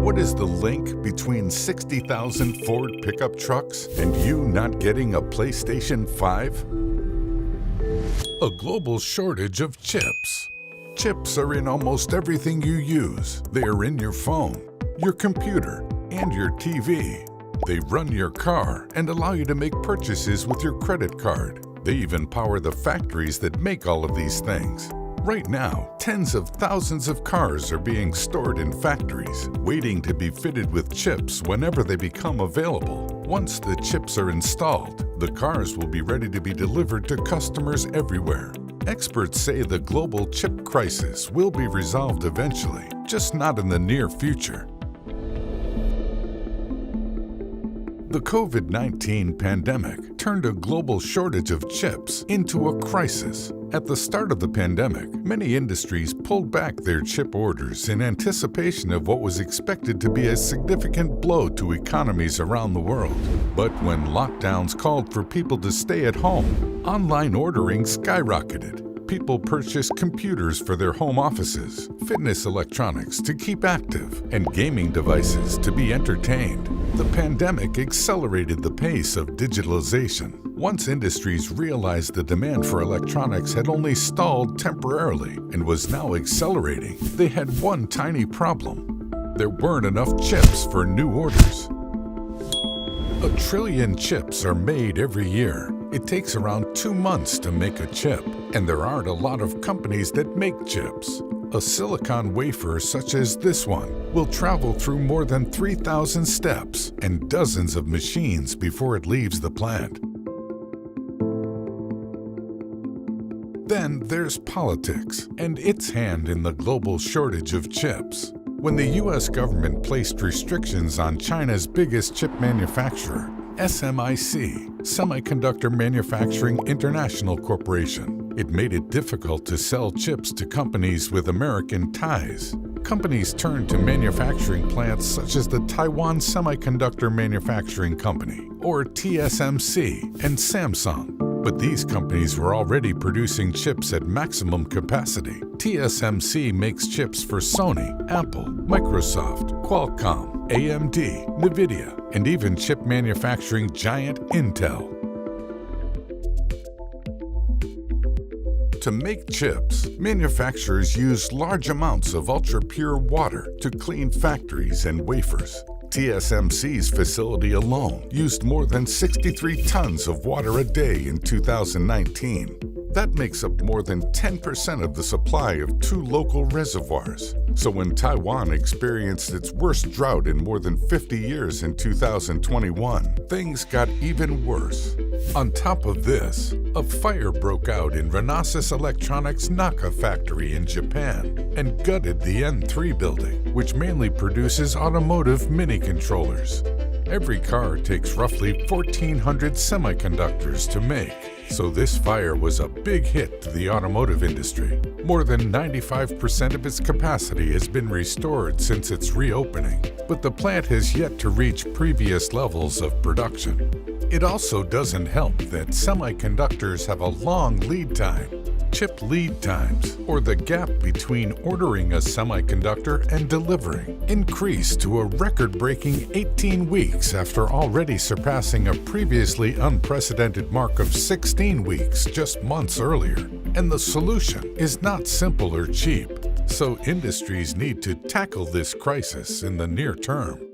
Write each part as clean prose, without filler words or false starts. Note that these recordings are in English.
What is the link between 60,000 Ford pickup trucks and you not getting a PlayStation 5? A global shortage of chips. Chips are in almost everything you use. They are in your phone, your computer, and your TV. They run your car and allow you to make purchases with your credit card. They even power the factories that make all of these things. Right now, tens of thousands of cars are being stored in factories, waiting to be fitted with chips whenever they become available. Once the chips are installed, the cars will be ready to be delivered to customers everywhere. Experts say the global chip crisis will be resolved eventually, just not in the near future. The COVID-19 pandemic turned a global shortage of chips into a crisis. At the start of the pandemic, many industries pulled back their chip orders in anticipation of what was expected to be a significant blow to economies around the world. But when lockdowns called for people to stay at home, online ordering skyrocketed. People purchased computers for their home offices, fitness electronics to keep active, and gaming devices to be entertained. The pandemic accelerated the pace of digitalization. Once industries realized the demand for electronics had only stalled temporarily and was now accelerating, they had one tiny problem. There weren't enough chips for new orders. 1 trillion chips are made every year. It takes around 2 months to make a chip, and there aren't a lot of companies that make chips. A silicon wafer such as this one will travel through more than 3,000 steps and dozens of machines before it leaves the plant. Then there's politics and its hand in the global shortage of chips. When the U.S. government placed restrictions on China's biggest chip manufacturer, SMIC, Semiconductor Manufacturing International Corporation, it made it difficult to sell chips to companies with American ties. Companies turned to manufacturing plants such as the Taiwan Semiconductor Manufacturing Company, or TSMC, and Samsung. But these companies were already producing chips at maximum capacity. TSMC makes chips for Sony, Apple, Microsoft, Qualcomm, AMD, NVIDIA, and even chip manufacturing giant Intel. To make chips, manufacturers use large amounts of ultra-pure water to clean factories and wafers. TSMC's facility alone used more than 63 tons of water a day in 2019. That makes up more than 10% of the supply of 2 local reservoirs. So when Taiwan experienced its worst drought in more than 50 years in 2021, things got even worse. On top of this, a fire broke out in Renesas Electronics' Naka factory in Japan and gutted the N3 building, which mainly produces automotive mini-controllers. Every car takes roughly 1,400 semiconductors to make. So this fire was a big hit to the automotive industry. More than 95% of its capacity has been restored since its reopening, but the plant has yet to reach previous levels of production. It also doesn't help that semiconductors have a long lead time. Chip lead times, or the gap between ordering a semiconductor and delivering, increased to a record-breaking 18 weeks after already surpassing a previously unprecedented mark of 16 weeks just months earlier. And the solution is not simple or cheap, so industries need to tackle this crisis in the near term.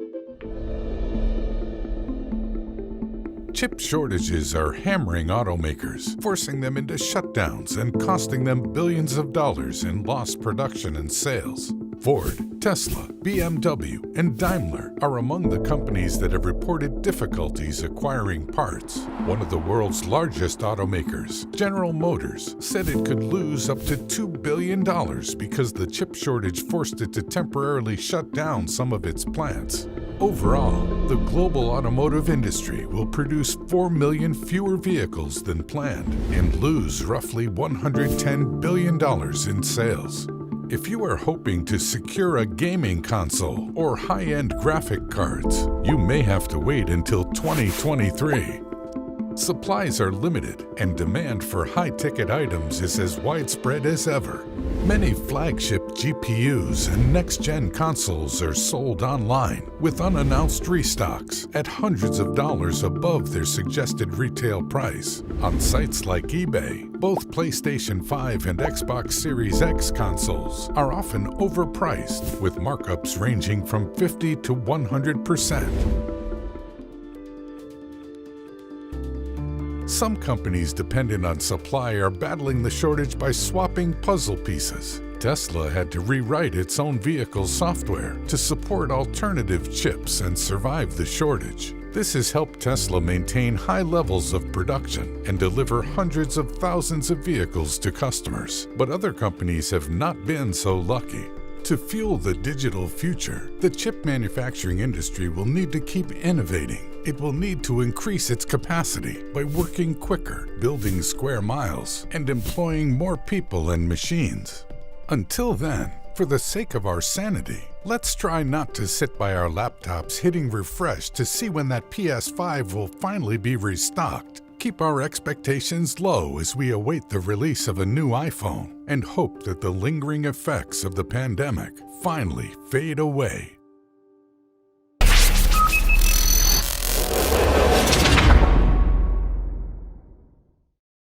Chip shortages are hammering automakers, forcing them into shutdowns and costing them billions of dollars in lost production and sales. Ford, Tesla, BMW, and Daimler are among the companies that have reported difficulties acquiring parts. One of the world's largest automakers, General Motors, said it could lose up to $2 billion because the chip shortage forced it to temporarily shut down some of its plants. Overall, the global automotive industry will produce 4 million fewer vehicles than planned and lose roughly $110 billion in sales. If you are hoping to secure a gaming console or high-end graphic cards, you may have to wait until 2023. Supplies are limited, and demand for high-ticket items is as widespread as ever. Many flagship GPUs and next-gen consoles are sold online with unannounced restocks at hundreds of dollars above their suggested retail price. On sites like eBay, both PlayStation 5 and Xbox Series X consoles are often overpriced, with markups ranging from 50 to 100%. Some companies dependent on supply are battling the shortage by swapping puzzle pieces. Tesla had to rewrite its own vehicle software to support alternative chips and survive the shortage. This has helped Tesla maintain high levels of production and deliver hundreds of thousands of vehicles to customers. But other companies have not been so lucky. To fuel the digital future, the chip manufacturing industry will need to keep innovating. It will need to increase its capacity by working quicker, building square miles, and employing more people and machines. Until then, for the sake of our sanity, let's try not to sit by our laptops hitting refresh to see when that PS5 will finally be restocked. Keep our expectations low as we await the release of a new iPhone and hope that the lingering effects of the pandemic finally fade away.